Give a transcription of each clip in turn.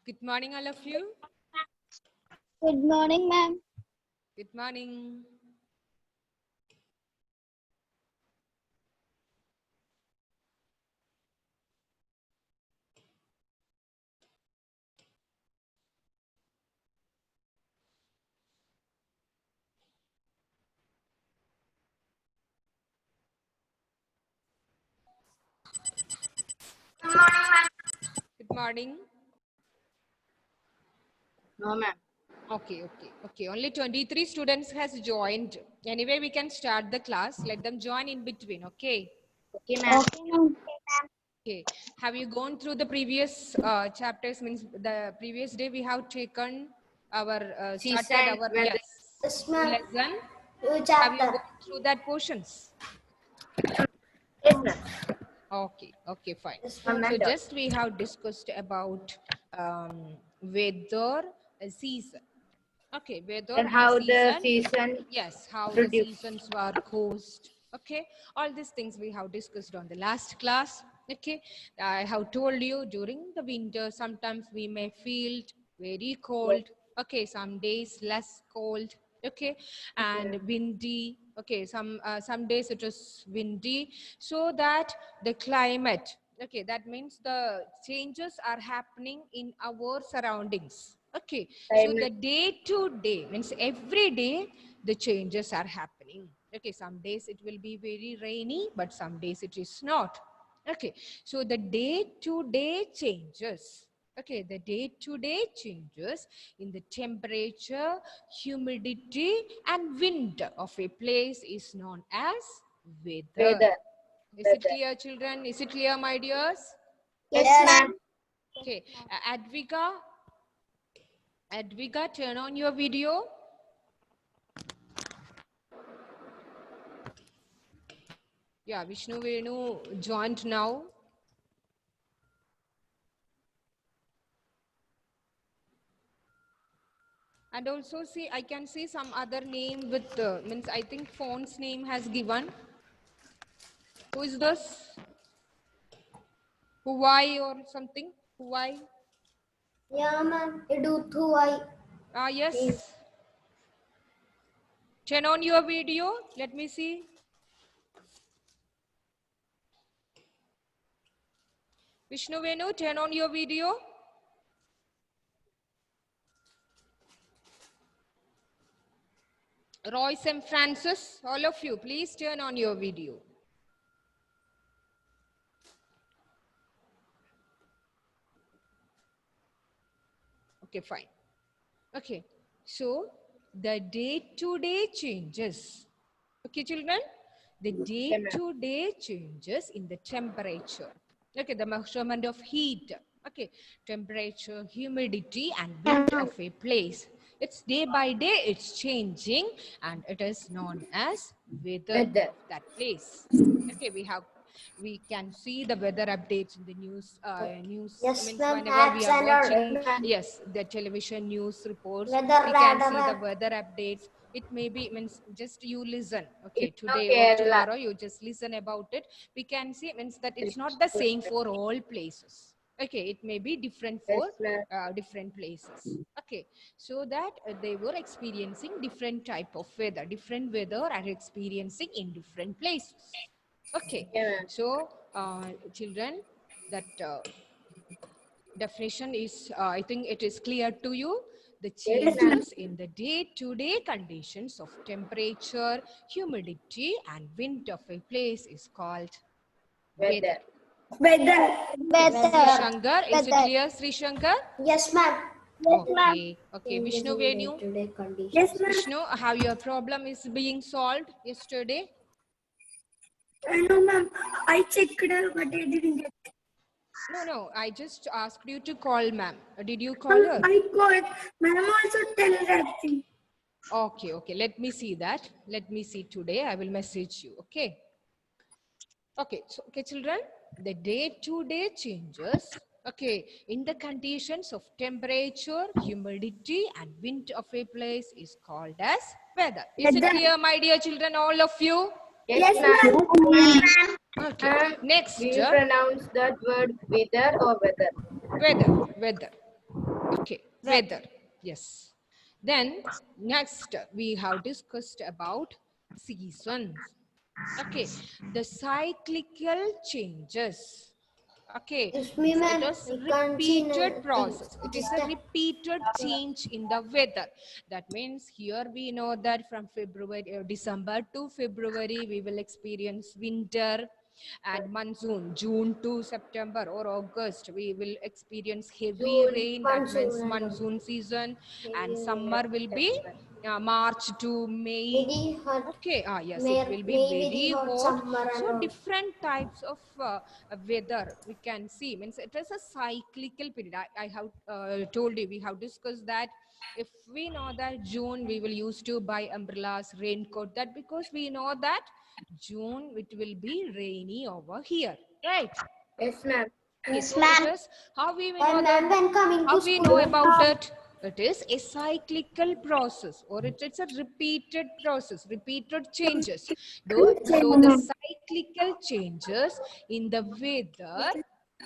Good morning, all of you. Good morning, ma'am. Good morning. Good morning. No, ma'am. Okay. Only 23 students has joined. Anyway, we can start the class. Let them join in between, okay? Okay, ma'am. Okay, ma'am. Okay. Have you gone through the previous chapters? Means the previous day we have taken our, started our, yes, Yes, ma'am. lesson. New Have you chapter. gone through that portions? Yes, ma'am. Okay, fine. Yes, ma'am. So just we have discussed about weather season. Okay, weather And and how the season. season Yes, how the produced. seasons were caused. Okay, all these things we have discussed on the last class. Okay, I have told you during the winter sometimes we may feel very cold. Okay, some days less cold. Okay, and windy. Okay, some days it is windy, so that the climate. Okay, that means the changes are happening in our surroundings. Okay, so the day to day means every day the changes are happening. Okay, some days it will be very rainy, but some days it is not. Okay, so the day to day changes. Okay, the day to day changes in the temperature, humidity, and wind of a place is known as weather. Weather. Is it clear, children? Is it clear, my dears? Yes, ma'am. Okay, Advika, turn on your video. Yeah, Vishnu Venu joined now. And also see, I can see some other name with, means I think phone's name has given. Who is this? Huawei or something? Huawei? Yeah, ma'am. You do too. I. Ah, yes. Turn on your video. Let me see. Vishnu Venu, turn on your video. Royce and Francis, all of you, please turn on your video. Okay, fine. Okay, so the day-to-day changes. Okay, children, the day-to-day changes in the temperature. Okay, the measurement of heat. Okay, temperature, humidity, and wind of a place. It's day by day, it's changing, and it is known as weather of that place. Okay, we can see the weather updates in the news. Yes, Means ma'am. whenever we Apps are and watching, all. yes, the television news reports, Weather we can radar, see the ma'am. weather updates. It may be means just you listen. Okay, It's today or Kerala. tomorrow you just listen about it. We can see means that it's not the same for all places. Okay, it may be different for different places. Okay, so that they were experiencing different type of weather. Different weather are experiencing in different places. Okay, so children, that definition is, I think it is clear to you. The changes in the day-to-day conditions of temperature, humidity, and wind of a place is called weather. Weather. Sri Shankar, is it clear, Sri Shankar? Yes, ma'am. Okay, Vishnu Venu. Yes, ma'am. Vishnu, how your problem is being solved yesterday? I know, ma'am. I checked, but I didn't get. No, I just asked you to call ma'am. Did you call her? I called. Ma'am also tell that thing. Okay, let me see that. Let me see today. I will message you, okay? Okay, so, okay, children, the day-to-day changes, okay, in the conditions of temperature, humidity, and wind of a place is called as weather. Is it clear, my dear children, all of you? Yes, ma'am. Okay, next. Do you pronounce that word weather or weather? Weather. Okay, weather. Yes. Then next we have discussed about seasons. Okay, the cyclical changes. Okay, Excuse me, it ma'am. is I can't see repeated nothing. process. It is Just a repeated change in the weather. That means here we know that from February, December to February, we will experience winter, and monsoon. June to September or August, we will experience heavy June, rain. That means monsoon, and monsoon season, and maybe summer will be March to May. very hot. Okay, yes, it will be May very very hot hot. summer and So all. different types of weather we can see. Means it is a cyclical period. I have told you, we have discussed that if we know that June we will use to buy umbrellas, raincoat, that because we know that June it will be rainy over here, right? Yes, ma'am. Yes, So it is how we will know that, when coming how to we school. know about it. It is a cyclical process, or it's a repeated process, repeated changes. So the cyclical changes in the weather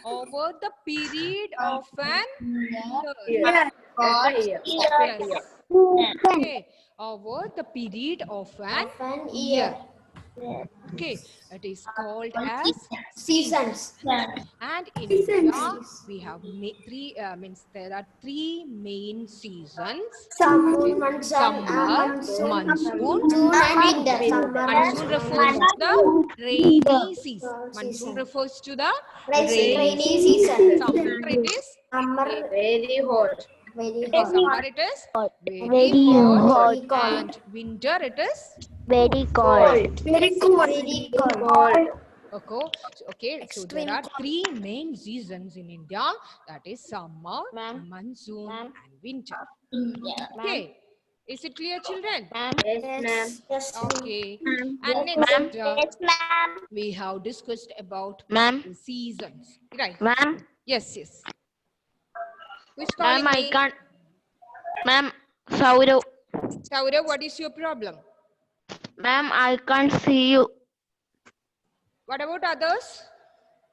over the period of an year. Yeah. Yes. Okay. Over the period of an Of an year. year. Okay. It is called as seasons. Seasons. And in Seasons. India, we have means there are three main seasons. Summer, monsoon, Summer, monsoon, June and and winter. winter. Summer, Monsoon monsoon, refers and to the rainy season. winter. Monsoon refers to the Rainy rainy season. season. Summer it is Summer, very hot. very Okay, hot. summer it is very Very hot, hot. Very cold. and winter it is Very cold. Very cool. Very cold. okay. So there are three main seasons in India. That is summer, Ma'am. monsoon, Ma'am. and winter. Ma'am. Okay, is it clear, children? Ma'am. Yes. Yes. Okay, and next Ma'am. Yes, ma'am. we have discussed about Ma'am. the seasons, right? Ma'am. Yes. Who's Ma'am, calling I me? can't. Ma'am, Saurav. Saurav, what is your problem? Ma'am, I can't see you. What about others?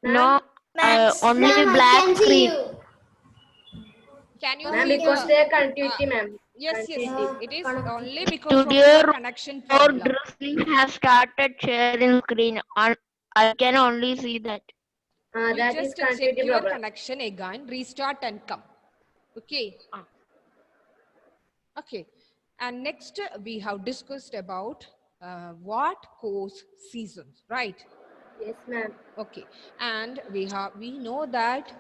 No, only Ma'am, I black can see screen. you. Can you Ma'am, see because the? they are connectivity, ma'am. Yes. It is only because of Today, the connection Or problem. Drizzling has started sharing screen. On I can only see that. You That just is check your problem. connection again, restart and come. Okay. Okay. And next we have discussed about what cause seasons, right? Yes, ma'am. Okay. And we know that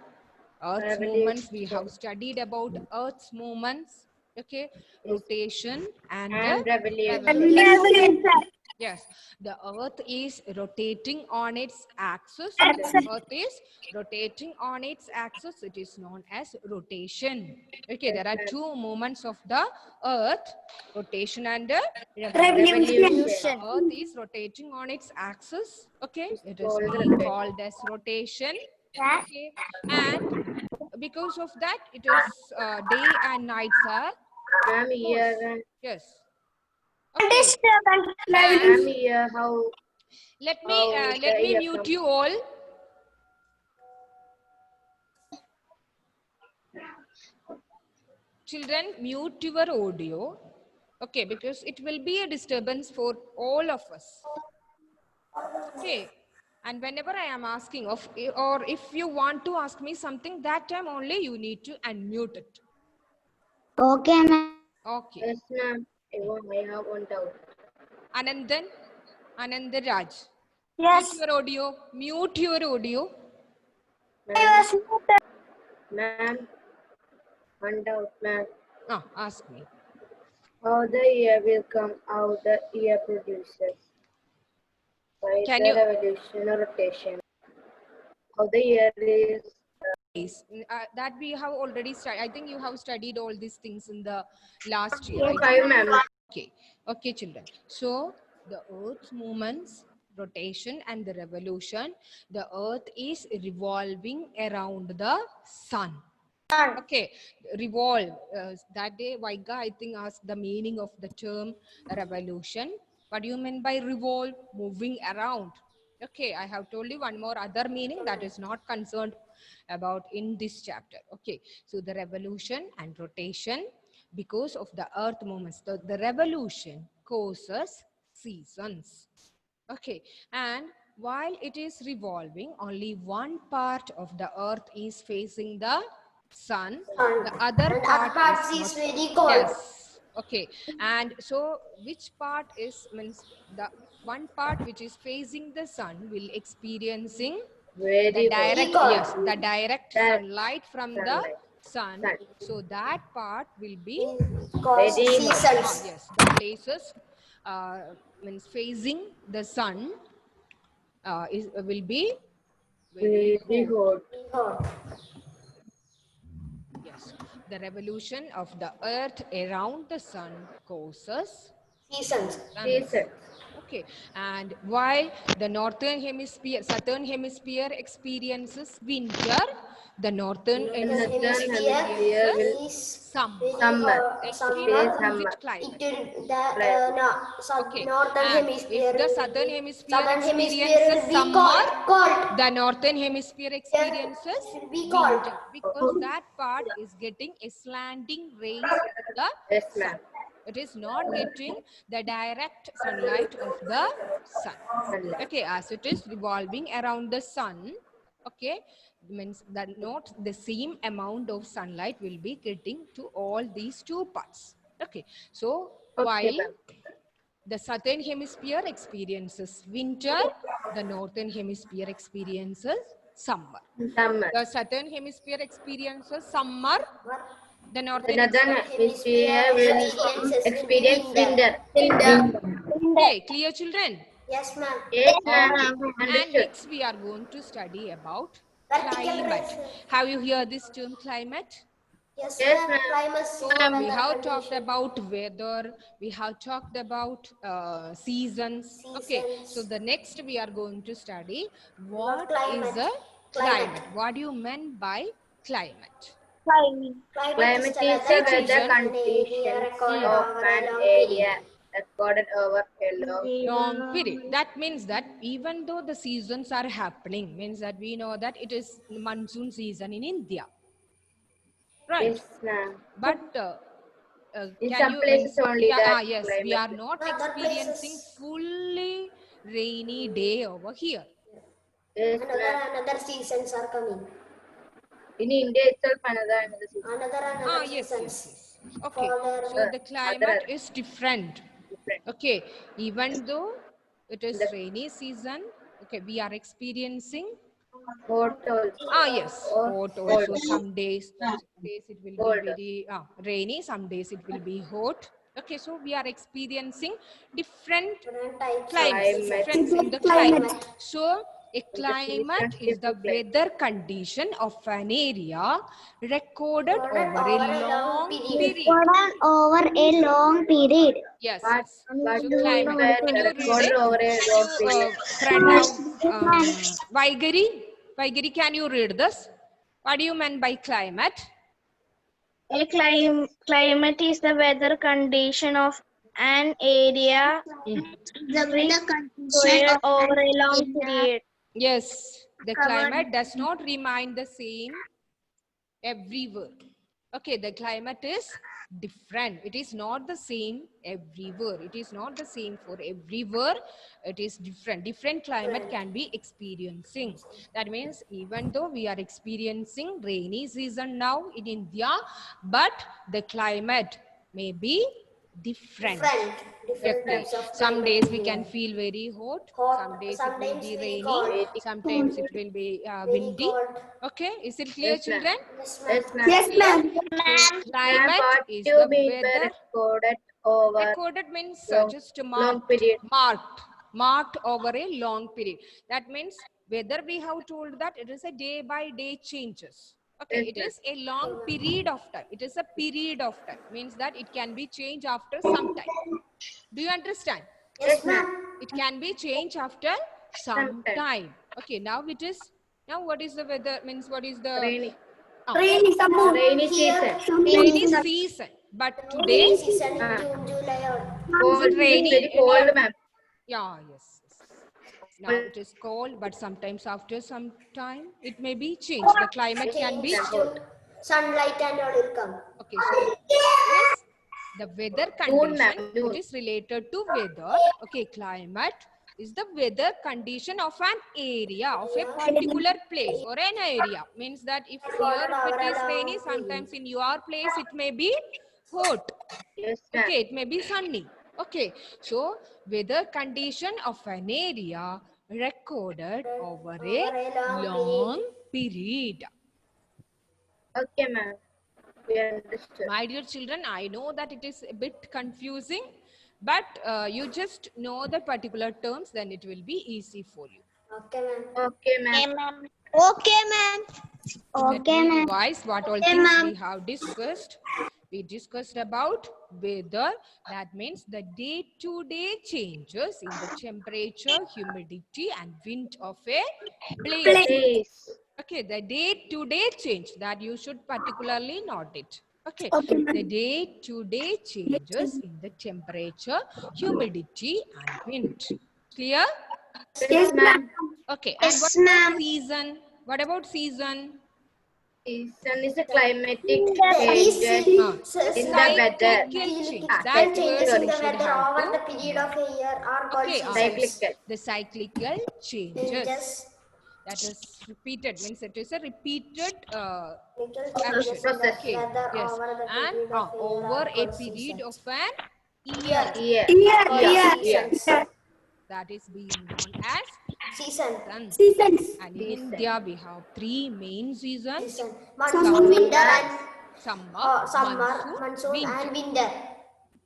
Earth's Revolution. movements, we have studied about Earth's movements, okay, rotation and revolution. revolution. Yes, the Earth is rotating on its axis. When the Earth is rotating on its axis, it is known as rotation. Okay, there are two movements of the Earth, rotation and revolution. The Earth is rotating on its axis. Okay, it is being called as rotation. Okay, and because of that, it is day and nights are opposed. Yes. Okay. And How let me mute you all. Children, mute your audio. Okay, because it will be a disturbance for all of us. Okay. And whenever I am asking or if you want to ask me something, that time only you need to unmute it. Okay, ma'am. Okay. Yes, ma'am. I have one doubt. Anandaraj. Yes. Mute your audio. Mute your audio. Ma'am, one doubt, ma'am. Ask me. How the year will come out the year produces? By Can the you- revolution or rotation. How the year is That we have already studied. I think you have studied all these things in the last year. okay, I think. ma'am. Okay, children. So the Earth's movements, rotation and the revolution, the Earth is revolving around the sun. Okay, revolve. That day, Vaiga, I think, asked the meaning of the term revolution. What do you mean by revolve? Moving around. Okay, I have told you one more other meaning that is not concerned about in this chapter. Okay, so the revolution and rotation because of the earth movements. The revolution causes seasons. Okay, and while it is revolving, only one part of the earth is facing the sun, Sun. the other And part other parts is is not. very cold. Yes. Okay, and so which part is means the one part which is facing the sun will experiencing the Very direct, cold. yes, the direct Direct sunlight from the sunlight. sun. Sun. So that part will be Cause Very hot. seasons. yes, the places means facing the sun will be very Very hot. hot. Hot. Yes, the revolution of the earth around the sun causes Seasons. Season. Okay, and while the northern hemisphere, southern hemisphere experiences winter, the northern hemisphere Hemisphere experiences is summer. Summer. Okay, summer. opposite It climate. will the Okay, northern and hemisphere. if the will southern be- hemisphere southern hemisphere experiences will be summer, cold. the northern hemisphere experiences It will be cold. winter because that part is getting a slanting rays of the Yes, sun. ma'am. It is not getting the direct sunlight of the sun. Sunlight. Okay, as it is revolving around the sun, okay, means that not the same amount of sunlight will be getting to all these two parts. Okay, so Okay, while ma'am. the southern hemisphere experiences winter, the northern hemisphere experiences summer. Summer. The southern hemisphere experiences summer, the northern Northern hemisphere will experience winter. Okay, clear children? Yes, ma'am. Yes, ma'am. Okay. And Understood. next we are going to study about climate. Have you heard this term climate? Yes, Yes, ma'am. ma'am. Climate So season we weather have talked condition. about weather, we have talked about seasons. Okay, so the next we are going to study what is climate. a climate. What do you mean by climate? Climate is the See, weather children. conditions of an area recorded over a Long period. That means that even though the seasons are happening, means that we know that it is monsoon season in India, right? Yes, ma'am. But In can some you places only yeah, that yes, we climate. are not Other experiencing places. fully rainy day over here. Yes, ma'am. Another seasons are coming. In India itself, another season. Another Yes, seasons. yes. Okay, For so the climate other is different. different. Okay, even though it is The rainy season, okay, we are experiencing hot also. yes, Or hot cold. also. Some days it will Cold. be very rainy, some days it will be hot. Okay, so we are experiencing different types climates, Climate. difference in the climate. So a climate is the weather condition of an area recorded over a long period. over a long period. Yes, But, yes. but So those climate. were Can you read recorded it? over a Can long you, period. Pranav, Vaigari, can you read this? What do you mean by climate? A climate is the weather condition of an area spread over a long period. Yes, the climate does not remain the same everywhere. Okay, the climate is different. It is not the same everywhere. It is not the same for everywhere. It is different. Different climate can be experiencing. That means even though we are experiencing rainy season now in India, but the climate may be different. Different Okay. types of Some climate days in we can India. feel very hot. Hot, Some days it will sometimes be very rainy. cold. Sometimes it will be Very windy. cold. Okay, is it clear, Yes, ma'am. children? Yes, ma'am. Yes, ma'am. Yes, ma'am. So, climate What is do the you mean by weather. recorded over Recorded means long- just long period? marked over a long period. That means whether we have told that it is a day by day changes. Okay, Yes, it ma'am. is a long period of time. It is a period of time. Means that it can be changed after some time. Do you understand? Yes, ma'am. It can be changed after some time. Okay, now it is. Now what is the weather? Means what is the Rainy. Rainy summer. Rainy season. rainy season? But today, Rainy season in June, July or Cold. it rainy? Very cold, ma'am. Yeah, yes. Now it is cold, but sometimes after some time it may be changed. The climate can be Change to sunlight and all will come. okay. So yes, the weather Noon, ma'am, condition, noon. it is related to weather. Okay, climate is the weather condition of an area, of a particular place or an area. Means that if here if it is rainy, sometimes in your place it may be hot. Yes, ma'am. Okay, it may be sunny. Okay, so weather condition of an area recorded over a long period. Okay, ma'am. We understood. My dear children, I know that it is a bit confusing, but you just know the particular terms, then it will be easy for you. Okay, ma'am. Okay, ma'am. Okay, ma'am. Let me revise what all things we have discussed. We discussed about weather. That means the day-to-day changes in the temperature, humidity, and wind of a place. Please. Okay, the day-to-day change that you should particularly note it. Okay, Okay, ma'am. the day-to-day changes in the temperature, humidity, and wind. Clear? Yes, ma'am. Okay, and Yes, what about ma'am. season? What about season? Season is a climatic Is changes in Ah. in the weather. Cyclical change. Ah, That changes word in we the should weather have over the to. period of a year are called Okay, seasons. Cyclical. the cyclical changes. Changes. That is repeated, means it is a repeated Cyclical action. changes in the Okay, weather yes, over the and period of a year over are a called period seasons. of an year, Year. Seasons. that is being known as Season. seasons. Seasons. And in Season. India, we have three main seasons: Season. Monsoon, winter, and summer, summer, monsoon, winter. and winter.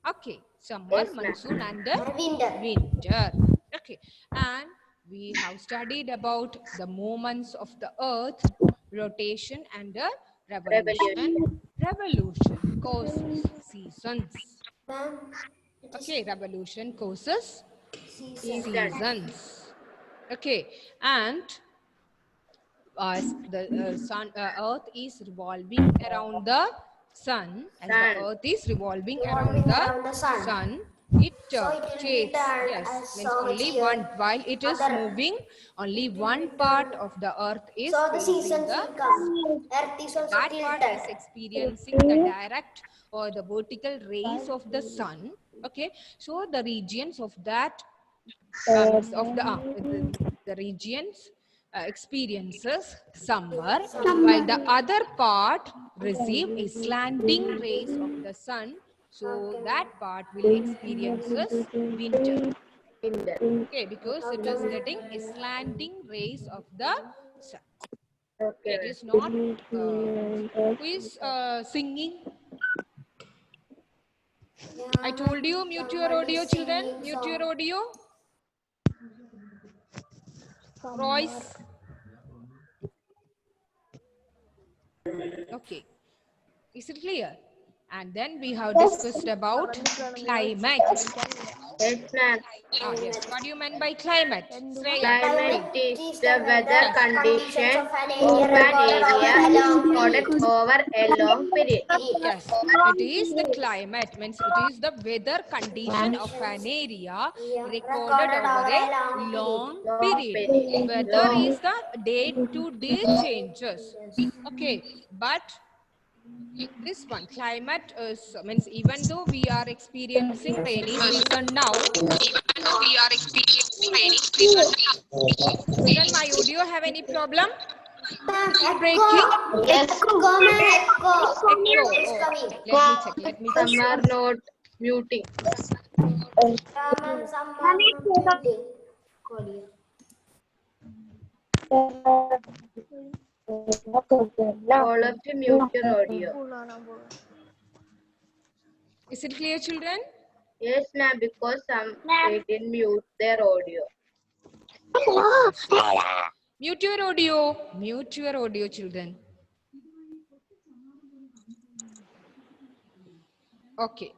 Okay, summer, Yes, ma'am. monsoon, and And winter. winter. Okay, and we have studied about the movements of the earth, rotation, and the revolution. Revolution causes seasons. Ma'am, it is Okay, revolution causes season. seasons. Okay, and as the earth is revolving around the sun, as the Sun. earth is revolving Revolving around around the the sun. sun, it So it will be takes, turned yes, as means so only much one, here. while it is Other- moving, only will one be part turned. of the earth is So the facing seasons the will come. Earth is also that part is tilted. experiencing the direct or the vertical rays of the sun. Okay, so the regions of that the regions experiences summer, while the other part receive a slanting rays of the sun, so that part will experiences winter. Winter. Okay, because it is getting a slanting rays of the sun. Okay. It is not who is singing. I told you, mute your audio, children. Mute your audio. Royce. Okay. Is it clear? And then we have discussed about climate. Yes, ma'am. Yes. What do you mean by climate? Say, Climate is the weather Yes. condition of an of area an area recorded recorded over a long period. yes, it is the climate, means it is the weather condition of an area recorded over a long period. Weather is the day-to-day changes. Okay, but this one, climate is, means even though we are experiencing rainy season now, children, my audio have any problem? Breaking? Echo, ma'am, echo. Echo. It's Oh, coming. let me check. Some are not muting. Ma'am, someone muting. Call you. All of you mute your audio. Is it clear, children? Yes, ma'am, because some they didn't mute their audio. Mute your audio. Mute your audio, children. Okay.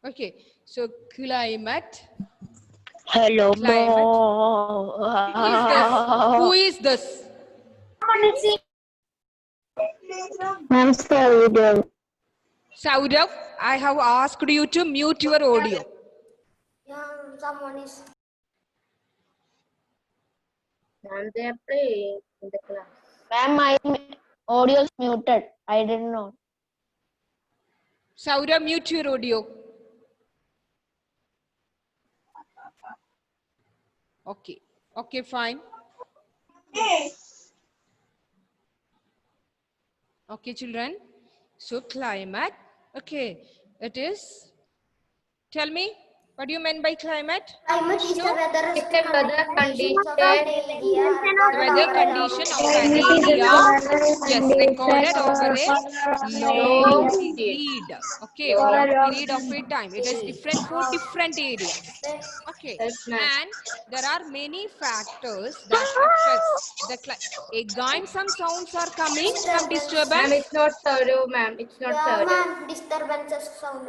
Okay. So climate. Hello, Climate. Who is this? Ma'am, sorry. Saurav, I have asked you to mute your audio. Yeah, someone is. Ma'am, they are playing in the class. Ma'am, my audio is muted. I didn't know. Saura, mute your audio. Okay. Okay, fine. Okay, children. So climate. Okay. It is. Tell me. What do you mean by climate? Climate is the Vishnu? weather It's a weather conditions of condition. an area The recorded weather over a condition long of an area. Yes, recorded over a long Long period. Okay, long period of a time. It is different for different areas. Okay, Yes, ma'am. and there are many factors that affects the again some sounds are coming, some Ma'am, disturbance. it's not Saurav, ma'am. It's not Yeah, Saurav. ma'am, disturbance sound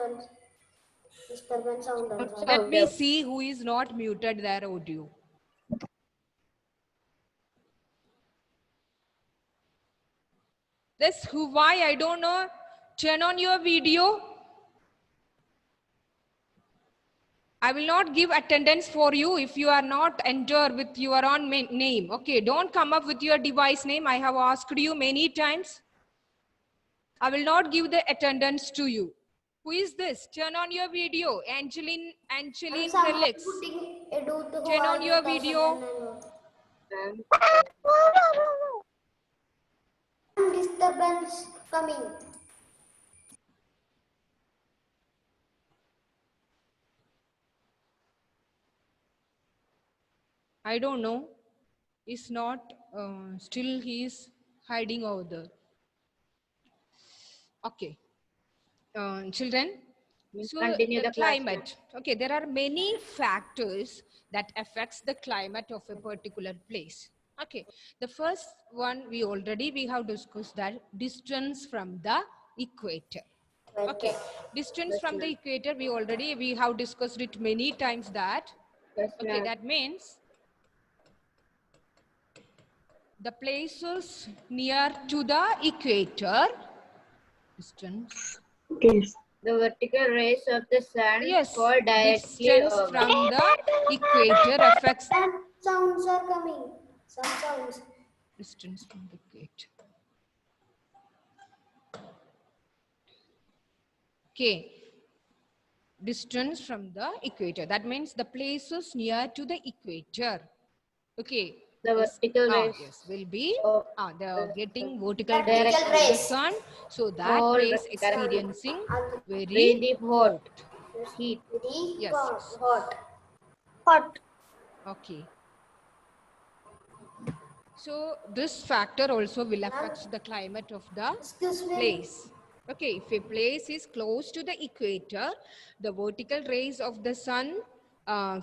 Not also. Let me Saurav. see who is not muted their audio. This who, why, I don't know. Turn on your video. I will not give attendance for you if you are not enter with your own name. Okay, don't come up with your device name. I have asked you many times. I will not give the attendance to you. Who is this? Turn on your video. Angeline Felix. Putting a do to Turn on your video. Ma'am. Disturbance coming. I don't know. Is not still he is hiding over there. Okay. Children, so Continue the the class, ma'am. climate. Okay, there are many factors that affects the climate of a particular place. Okay, the first one we have discussed, that distance from the equator. Okay, distance from the equator we have discussed it many times that. Yes, Okay, ma'am. that means the places near to the equator, distance. The vertical rays of the sun Yes, fall directly distance over. from the equator affects And sounds are coming. Some sounds. distance from the equator. Okay, distance from the equator. That means the places near to the equator. Okay. The vertical rays Yes, will be of they are getting vertical Vertical rays of the rays. sun. So that All place directly. experiencing very really hot heat. Very Yes, yes. hot. Hot. okay. So this factor also will affect the climate of the Excuse me. place. Okay, if a place is close to the equator, the vertical rays of the sun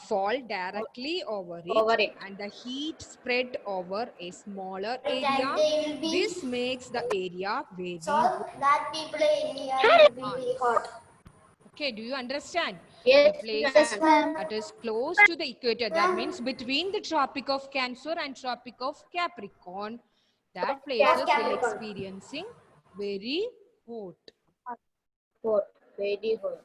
fall directly over it, and the heat spread over a smaller And area. they will be This makes the area very so that people in here will be very hot. Okay, do you understand? Yes, The place Yes, ma'am. that is close to the equator, that means between the Tropic of Cancer and Tropic of Capricorn, that places will Capricorn. experiencing very hot. hot, very hot.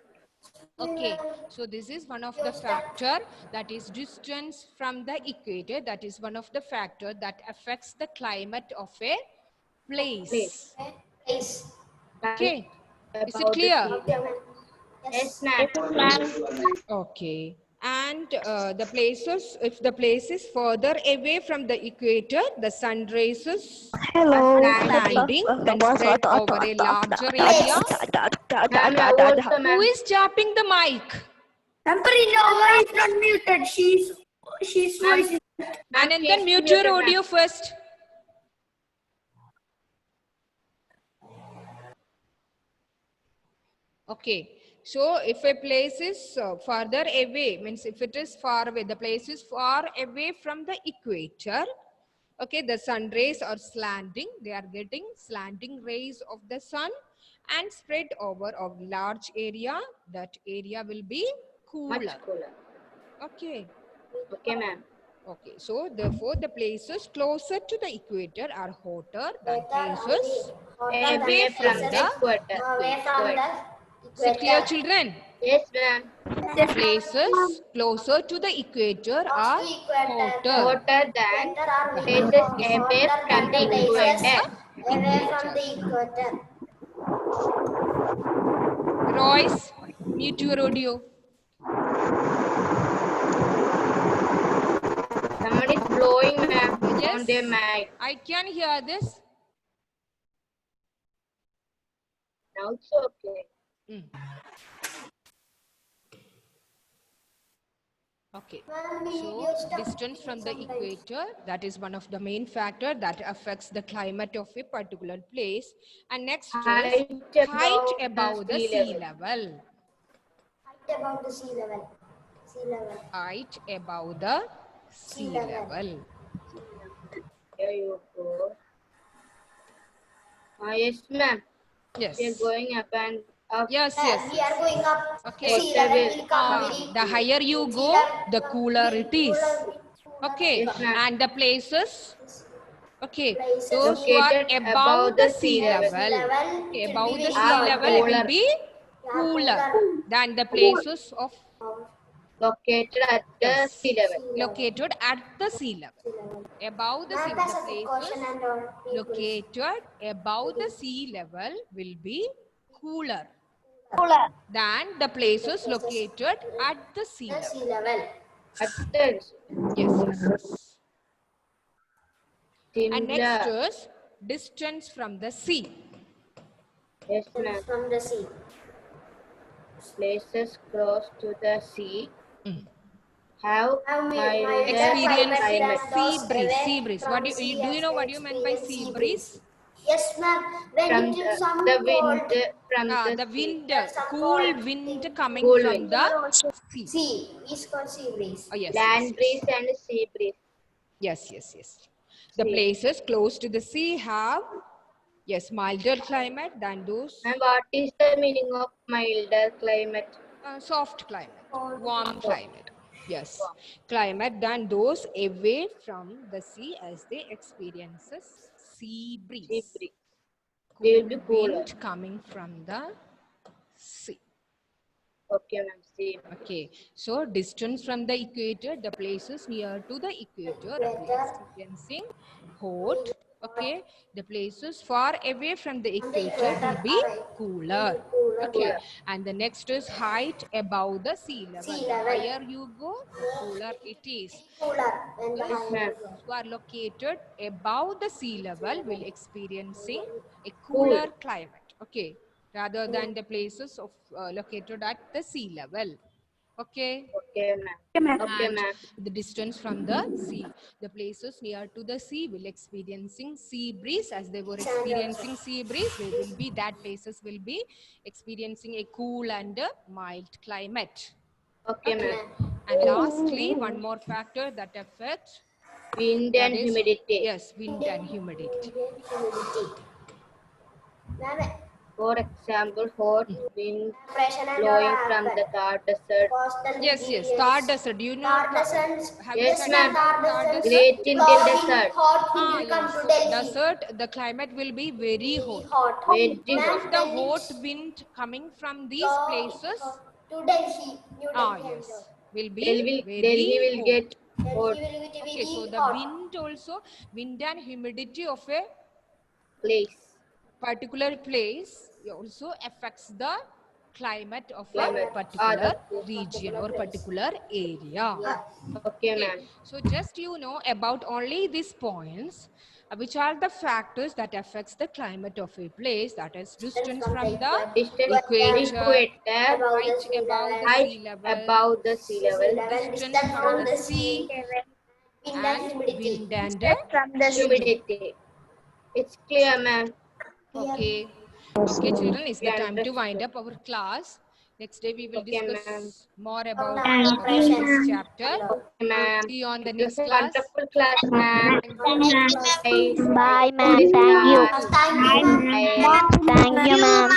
Okay, so this is one of the factor, that is distance from the equator. That is one of the factor that affects the climate of a place. Place. Okay, is it About the clear? heat. Okay, ma'am. Yes, ma'am. Okay, and the places, if the place is further away from the equator, the sun rays are standing and spread over a larger area. Ma'am, what's the Who ma'am? is tapping the mic? Nova is not muted. She's voice is And then mute your audio first. Okay, so if a place is further away, means if it is far away, the place is far away from the equator. Okay, the sun rays are slanting. They are getting slanting rays of the sun and spread over a large area. That area will be cooler. Much cooler. Okay. Okay, ma'am. Okay, so therefore the places closer to the equator are hotter than places Away from the equator. Away from the Is it clear, children? Yes, ma'am. Places closer to the equator are hotter Hotter than Equator are places hotter away from than the the places equator. away from the equator. Royce, mute your audio. Somebody is blowing, ma'am, Yes, on their mic. I can hear this. Now it's okay. Mm. Okay. Ma'am, we So used to distance from the sometimes. equator, that is one of the main factor that affects the climate of a particular place. And next is height above the sea level. Height above the sea level. Sea level. Height above the sea level. Here you go. Yes, ma'am. Yes. We are going up and up. Yes, We yes. are going up. Okay. Sea level will come very. The higher you go, the cooler it is. Okay. Yes, ma'am. And the places, okay, Places those who are located above the sea level, level okay, will above be the very sea hot. level, it will Cooler. be cooler than the places of Located at the Yes. sea level. located at the sea level. Above the sea Ma'am, level, that's a the good question places and all. located above the sea level will be cooler than the places located at the sea The level. sea level. At the Yes. And next similar. is distance from the sea. Yes, ma'am. From the sea. Places close to the sea Mm. have Have milder Experience climate. sea breeze. Sea breeze. What do you know what you meant by sea breeze? Yes, ma'am. When From it is some the cold, wind from The the sea. wind, some cool cold wind coming Cool from wind. the sea. sea is called sea breeze. Oh, yes, Land yes, breeze yes. and sea breeze. Yes. The Sea. places close to the sea have, yes, milder climate than those And what is the meaning of milder climate? soft climate, warm climate. Yes, climate than those away from the sea as they experiences sea Sea breeze. breeze. They will be Cool cooler. wind coming from the sea. Okay, ma'am. Sea. Okay, so distance from the equator, the places near to the equator will be experiencing hot. Okay, the places far away from the equator will be cooler. Okay, and the next is height above the sea level. The higher you go, the cooler it is. Cooler when the Yes, ma'am. Those who are located above the sea level will experiencing a cooler climate. Okay, rather than the places of located at the sea level. Okay. Okay, ma'am. Okay, And ma'am. the distance from the sea, the places near to the sea will experiencing sea breeze. As they were experiencing sea breeze, they will be, that places will be experiencing a cool and a mild climate. Okay, ma'am. And lastly, one more factor that affects, Wind that and is, humidity. yes, wind and humidity. Ma'am, For example, hot wind pressure and blowing all from happen. the Thar Desert. Coastal Yes, regions. Thar Desert. Do you know? Thar deserts. Have you Yes, heard ma'am. about Thar Desert? Great Indian Cloudy, Desert. hot wind will come Yes. to Delhi. Desert, the climate will be very hot. Hot. Very Because hot. of the hot wind coming from these places, To Delhi. New Delhi. yes, will be Delhi very will hot. get Delhi hot will be Okay, so very the hot. wind also, wind and humidity of a place. particular place also affects the climate of a Climate. particular region or particular area. Okay, Okay, ma'am. so just you know about only these points, which are the factors that affects the climate of a place, that is distance from the Distance equator, equator, height above the height sea level, above the sea level, distance from the sea, Wind and and humidity. wind and From the humidity. It's clear, ma'am. okay. Okay, children, it's the Yeah, time to understood. wind up our class. Next day we will Okay, discuss ma'am. more about Thank the you, this chapter. Okay, ma'am. See you on the It next was a class. wonderful class, ma'am. Bye, ma'am. Thank you. Thank you, ma'am. Bye. Thank you, ma'am.